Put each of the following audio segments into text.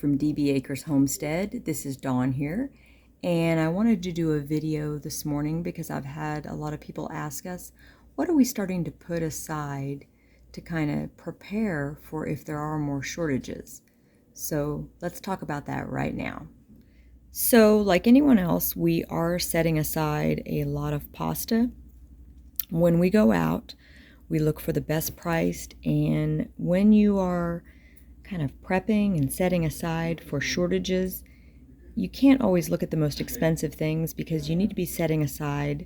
from DB Acres Homestead. This is Dawn here, and I wanted to do a video this morning because I've had a lot of people ask us, what are we starting to put aside to kind of prepare for if there are more shortages? So let's talk about that right now. So like anyone else, we are setting aside a lot of pasta. When we go out, we look for the best priced, and when you are kind of prepping and setting aside for shortages, you can't always look at the most expensive things because you need to be setting aside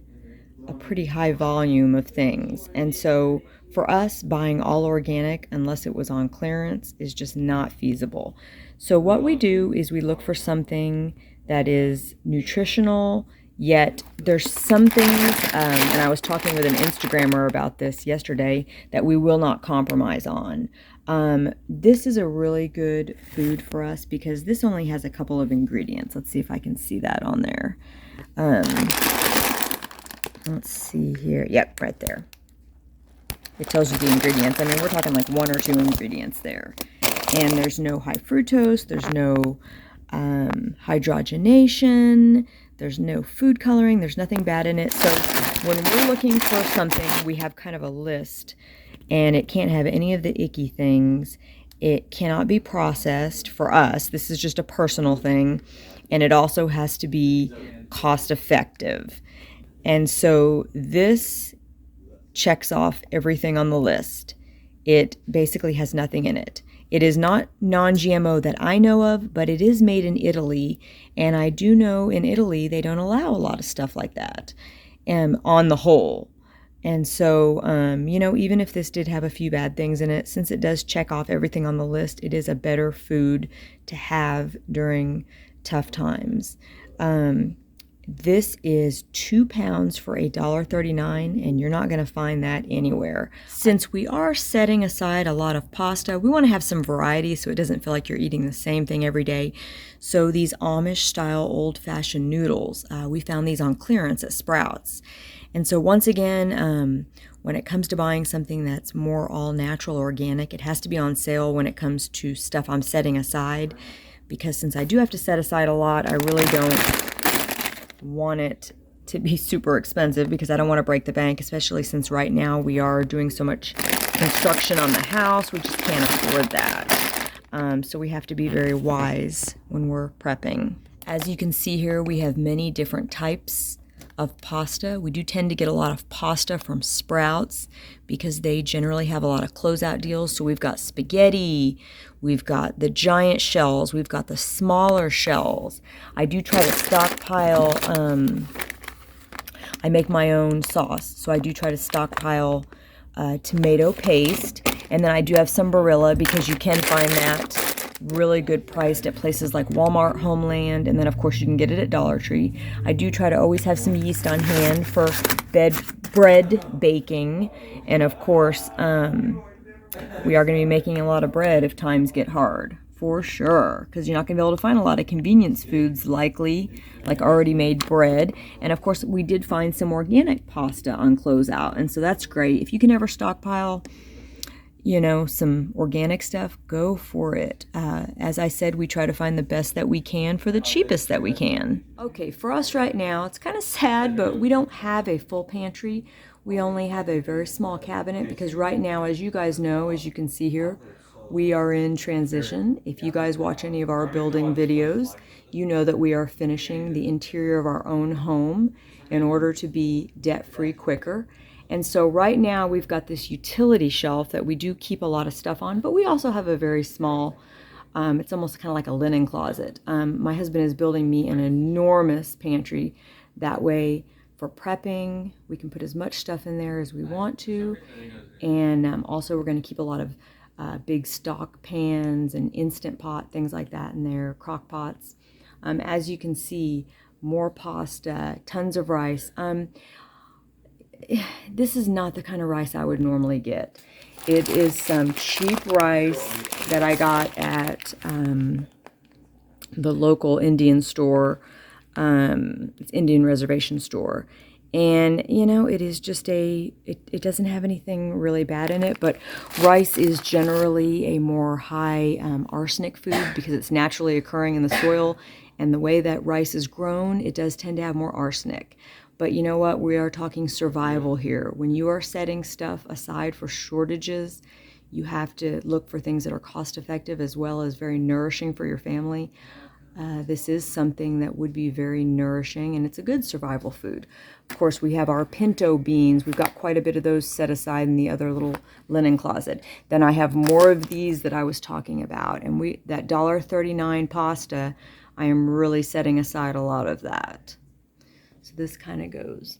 a pretty high volume of things. And so for us, buying all organic unless it was on clearance is just not feasible. So what we do is we look for something that is nutritional, yet there's some things, and I was talking with an Instagrammer about this yesterday, that we will not compromise on. This is a really good food for us because this only has a couple of ingredients. Let's see if I can see that on there. Let's see here. Yep, right there. It tells you the ingredients. I mean, we're talking like 1 or 2 ingredients there. And there's no high fructose, there's no hydrogenation, there's no food coloring, there's nothing bad in it. So when we're looking for something, we have kind of a list, and it can't have any of the icky things. It cannot be processed for us. This is just a personal thing. And it also has to be cost effective. And so this checks off everything on the list. It basically has nothing in it. It is not non-GMO that I know of, but it is made in Italy. And I do know in Italy, they don't allow a lot of stuff like that on the whole. And so, even if this did have a few bad things in it, since it does check off everything on the list, it is a better food to have during tough times. This is 2 pounds for $1.39, and you're not going to find that anywhere. Since we are setting aside a lot of pasta, we want to have some variety so it doesn't feel like you're eating the same thing every day. So these Amish style old-fashioned noodles, we found these on clearance at Sprouts. And so once again, when it comes to buying something that's more all natural, organic, it has to be on sale when it comes to stuff I'm setting aside, because since I do have to set aside a lot, I really don't want it to be super expensive because I don't want to break the bank, especially since right now we are doing so much construction on the house. We just can't afford that. So we have to be very wise when we're prepping. As you can see here, we have many different types of pasta. We do tend to get a lot of pasta from Sprouts because they generally have a lot of closeout deals. So we've got spaghetti, we've got the giant shells, we've got the smaller shells. I do try to stockpile, I make my own sauce, so I do try to stockpile tomato paste, and then I do have some Barilla because you can find that really good priced at places like Walmart, Homeland, and then of course you can get it at Dollar Tree. I do try to always have some yeast on hand for bread baking, and of course we are going to be making a lot of bread if times get hard, for sure, because you're not going to be able to find a lot of convenience foods likely, like already made bread. And of course we did find some organic pasta on closeout, and so that's great. If you can ever stockpile some organic stuff, go for it. As I said, we try to find the best that we can for the cheapest that we can. Okay, for us right now, it's kind of sad, but we don't have a full pantry. We only have a very small cabinet because right now, as you guys know, as you can see here, we are in transition. If you guys watch any of our building videos, you know that we are finishing the interior of our own home in order to be debt-free quicker. And so right now we've got this utility shelf that we do keep a lot of stuff on, but we also have a very small, it's almost kind of like a linen closet. My husband is building me an enormous pantry. That way for prepping, we can put as much stuff in there as we want to. And also we're going to keep a lot of big stock pans and Instant Pot, things like that in there, crock pots. As you can see, more pasta, tons of rice. This is not the kind of rice I would normally get. It is some cheap rice that I got at the local Indian store. It's Indian reservation store. And, you know, it is just it doesn't have anything really bad in it, but rice is generally a more high arsenic food because it's naturally occurring in the soil. And the way that rice is grown, it does tend to have more arsenic. But you know what? We are talking survival here. When you are setting stuff aside for shortages, you have to look for things that are cost effective as well as very nourishing for your family. This is something that would be very nourishing, and it's a good survival food. Of course, we have our pinto beans. We've got quite a bit of those set aside in the other little linen closet. Then I have more of these that I was talking about, and that $1.39 pasta, I am really setting aside a lot of that. So this kind of goes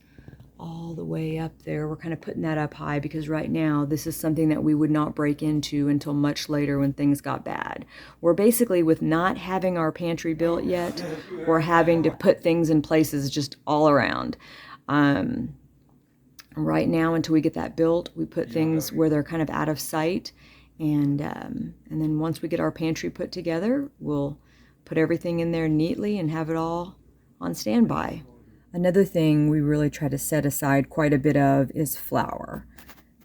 all the way up there. We're kind of putting that up high because right now this is something that we would not break into until much later when things got bad. We're basically, with not having our pantry built yet, we're having to put things in places just all around. Right now, until we get that built, we put things where they're kind of out of sight, and then once we get our pantry put together, we'll put everything in there neatly and have it all on standby. Another thing we really try to set aside quite a bit of is flour.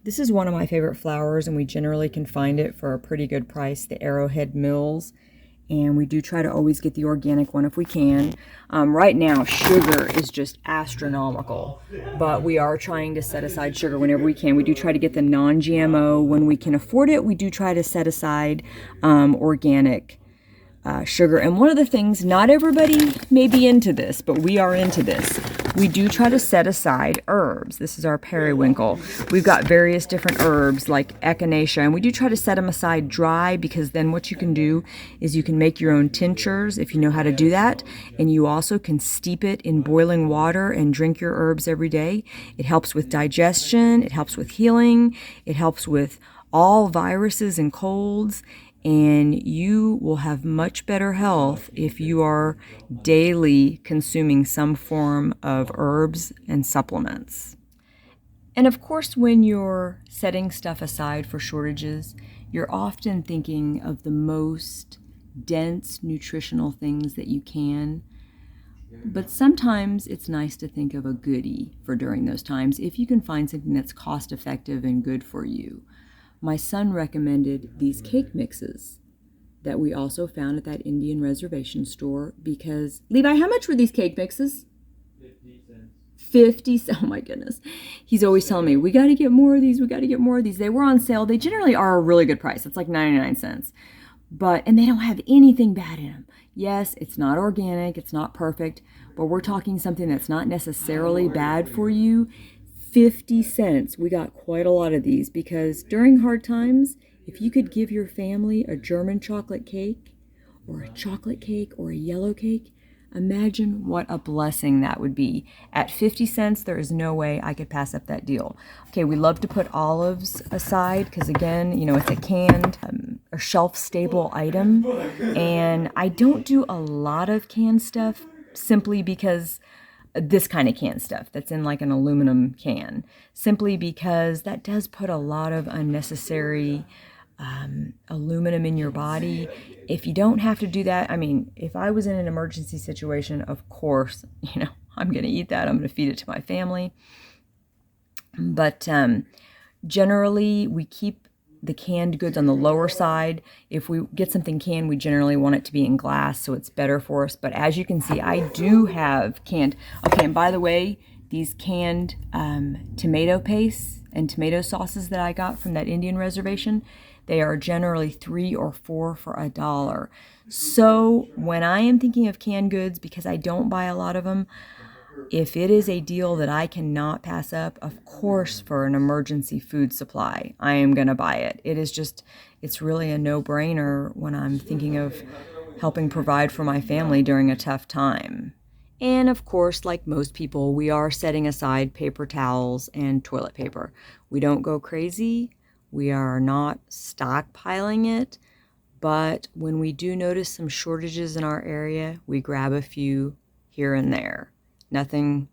This is one of my favorite flours, and we generally can find it for a pretty good price, the Arrowhead Mills. And we do try to always get the organic one if we can. Right now, sugar is just astronomical, but we are trying to set aside sugar whenever we can. We do try to get the non-GMO when we can afford it. We do try to set aside organic sugar. And one of the things, not everybody may be into this, but we are into this. We do try to set aside herbs. This is our periwinkle. We've got various different herbs like echinacea, and we do try to set them aside dry because then what you can do is you can make your own tinctures if you know how to do that, and you also can steep it in boiling water and drink your herbs every day. It helps with digestion, it helps with healing, it helps with all viruses and colds, and you will have much better health if you are daily consuming some form of herbs and supplements. And of course, when you're setting stuff aside for shortages, you're often thinking of the most dense nutritional things that you can. But sometimes it's nice to think of a goodie for during those times if you can find something that's cost effective and good for you. My son recommended these cake mixes that we also found at that Indian reservation store because, Levi, how much were these cake mixes? 50 cents. 50 cents. Oh my goodness. He's always telling me, we got to get more of these. We got to get more of these. They were on sale. They generally are a really good price. It's like 99 cents. And they don't have anything bad in them. Yes, it's not organic. It's not perfect. But we're talking something that's not necessarily bad for you. 50 cents. We got quite a lot of these because during hard times, if you could give your family a German chocolate cake or a chocolate cake or a yellow cake, imagine what a blessing that would be. At 50 cents, there is no way I could pass up that deal. Okay, we love to put olives aside because, again, you know, it's a canned or shelf-stable item. And I don't do a lot of canned stuff simply because this kind of canned stuff that's in like an aluminum can, simply because that does put a lot of unnecessary aluminum in your body. If you don't have to do that, I mean, if I was in an emergency situation, of course, you know, I'm going to eat that. I'm going to feed it to my family. But generally, we keep the canned goods on the lower side. If we get something canned, we generally want it to be in glass, so it's better for us. But as you can see, I do have canned. Okay, and by the way, these canned tomato pastes and tomato sauces that I got from that Indian reservation, they are generally 3 or 4 for $1. So when I am thinking of canned goods, because I don't buy a lot of them, if it is a deal that I cannot pass up, of course, for an emergency food supply, I am going to buy it. It's really a no-brainer when I'm thinking of helping provide for my family during a tough time. And of course, like most people, we are setting aside paper towels and toilet paper. We don't go crazy. We are not stockpiling it. But when we do notice some shortages in our area, we grab a few here and there. Nothing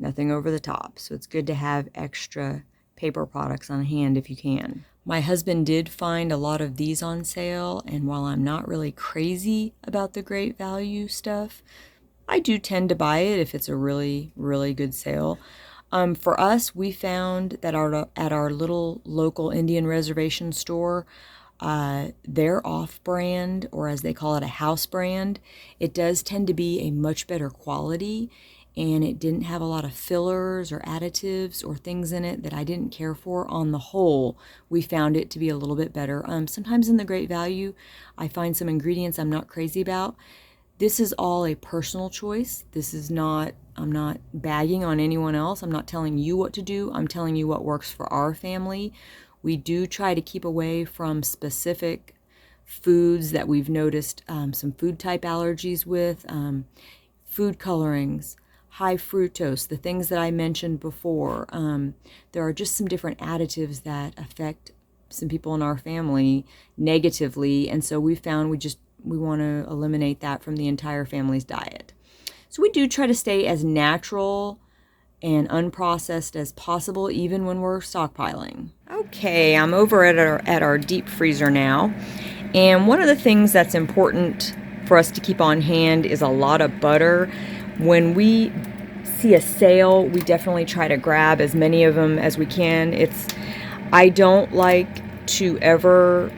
over the top. So it's good to have extra paper products on hand if you can. My husband did find a lot of these on sale, and while I'm not really crazy about the great value stuff, I do tend to buy it if it's a really, really good sale. For us, we found that at our little local Indian reservation store, their off-brand, or as they call it, a house brand, it does tend to be a much better quality, and it didn't have a lot of fillers or additives or things in it that I didn't care for. On the whole, we found it to be a little bit better. Sometimes in the Great Value, I find some ingredients I'm not crazy about. This is all a personal choice. This is not, I'm not bagging on anyone else. I'm not telling you what to do. I'm telling you what works for our family. We do try to keep away from specific foods that we've noticed some food type allergies with, food colorings, high fructose, the things that I mentioned before. There are just some different additives that affect some people in our family negatively, and so we found we want to eliminate that from the entire family's diet. So we do try to stay as natural and unprocessed as possible, even when we're stockpiling. Okay, I'm over at our deep freezer now, and one of the things that's important for us to keep on hand is a lot of butter. When we see a sale, we definitely try to grab as many of them as we can. I don't like to ever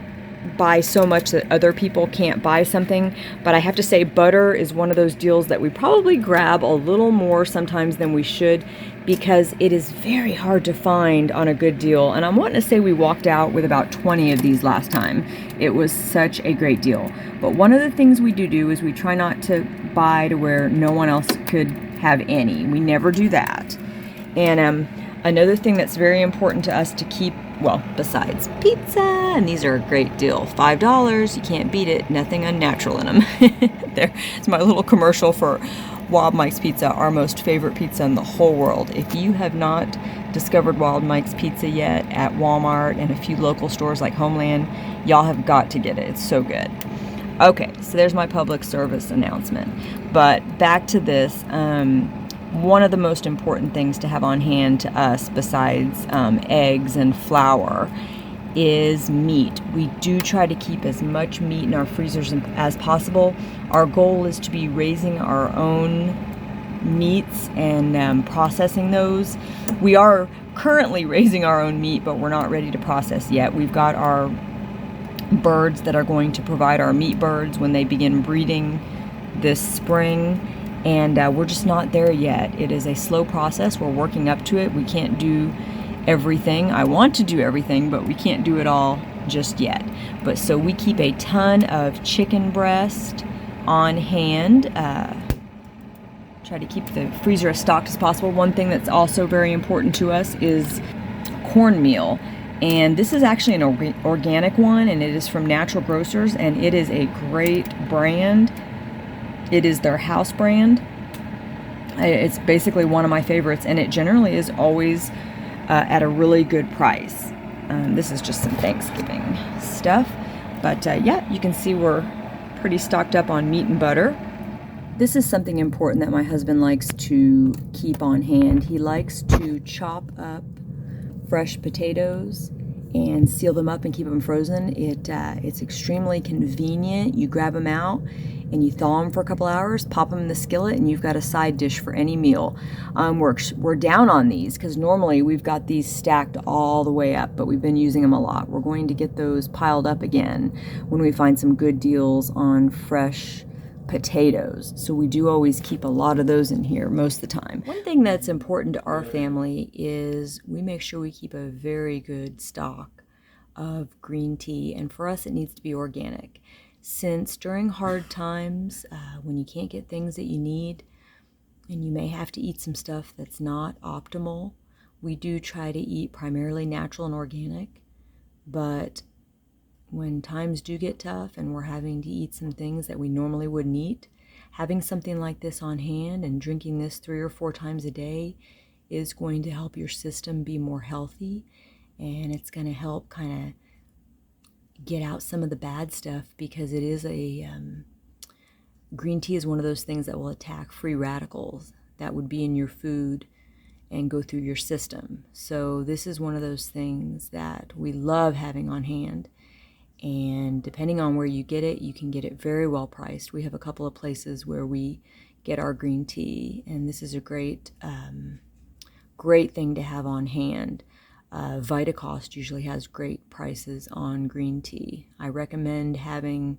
buy so much that other people can't buy something, but I have to say butter is one of those deals that we probably grab a little more sometimes than we should, because it is very hard to find on a good deal. And I'm wanting to say we walked out with about 20 of these last time. It was such a great deal. But one of the things we do is we try not to buy to where no one else could have any. We never do that. And another thing that's very important to us to keep, well, besides pizza, and these are a great deal, $5, you can't beat it, nothing unnatural in them. There's my little commercial for Wild Mike's Pizza, our most favorite pizza in the whole world. If you have not discovered Wild Mike's Pizza yet at Walmart and a few local stores like Homeland, y'all have got to get it. It's so good. Okay, so there's my public service announcement. But back to this. One of the most important things to have on hand to us, besides eggs and flour, is meat. We do try to keep as much meat in our freezers as possible. Our goal is to be raising our own meats and processing those. We are currently raising our own meat, but we're not ready to process yet. We've got our birds that are going to provide our meat birds when they begin breeding this spring. And we're just not there yet. It is a slow process. We're working up to it. We can't do everything. I want to do everything, but we can't do it all just yet. But so we keep a ton of chicken breast on hand. Try to keep the freezer as stocked as possible. One thing that's also very important to us is cornmeal. And this is actually an organic one, and it is from Natural Grocers, and it is a great brand. It is their house brand. It's basically one of my favorites, and it generally is always at a really good price. This is just some Thanksgiving stuff. But yeah, you can see we're pretty stocked up on meat and butter. This is something important that my husband likes to keep on hand. He likes to chop up fresh potatoes and seal them up and keep them frozen. It's extremely convenient. You grab them out and you thaw them for a couple hours, pop them in the skillet, and you've got a side dish for any meal. We're down on these because normally we've got these stacked all the way up, but we've been using them a lot. We're going to get those piled up again when we find some good deals on fresh potatoes. So we do always keep a lot of those in here most of the time. One thing that's important to our family is we make sure we keep a very good stock of green tea, and for us it needs to be organic. Since during hard times, when you can't get things that you need, and you may have to eat some stuff that's not optimal, we do try to eat primarily natural and organic. But when times do get tough and we're having to eat some things that we normally wouldn't eat, having something like this on hand and drinking this 3 or 4 times a day is going to help your system be more healthy, and it's going to help kind of get out some of the bad stuff, because it is green tea is one of those things that will attack free radicals that would be in your food and go through your system. So this is one of those things that we love having on hand, and depending on where you get it, you can get it very well priced. We have a couple of places where we get our green tea, and this is a great great thing to have on hand. Vitacost usually has great prices on green tea. I recommend having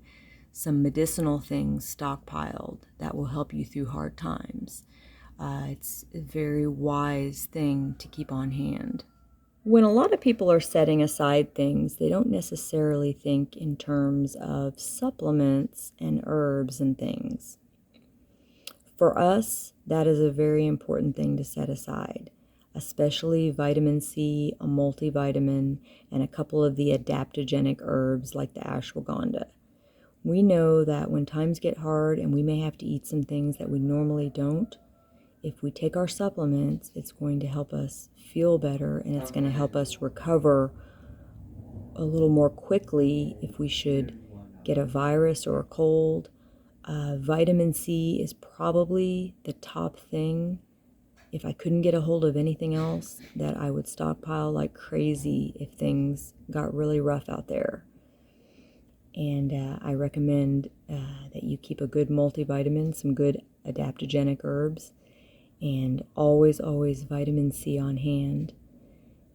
some medicinal things stockpiled that will help you through hard times. It's a very wise thing to keep on hand. When a lot of people are setting aside things, they don't necessarily think in terms of supplements and herbs and things. For us, that is a very important thing to set aside, especially vitamin C, a multivitamin, and a couple of the adaptogenic herbs like the ashwagandha. We know that when times get hard and we may have to eat some things that we normally don't, if we take our supplements, it's going to help us feel better, and it's going to help us recover a little more quickly if we should get a virus or a cold. Vitamin C is probably the top thing. If I couldn't get a hold of anything else, that I would stockpile like crazy if things got really rough out there. And I recommend that you keep a good multivitamin, some good adaptogenic herbs, and always vitamin C on hand.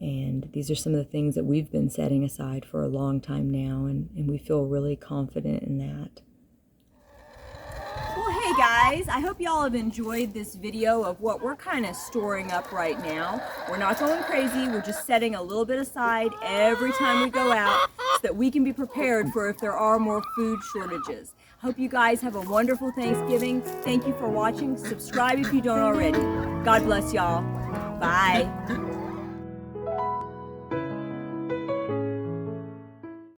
And these are some of the things that we've been setting aside for a long time now, and we feel really confident in that. Well, hey guys, I hope y'all have enjoyed this video of what we're kind of storing up right now. We're not going crazy, we're just setting a little bit aside every time we go out so that we can be prepared for if there are more food shortages. Hope you guys have a wonderful Thanksgiving. Thank you for watching. Subscribe if you don't already. God bless y'all. Bye.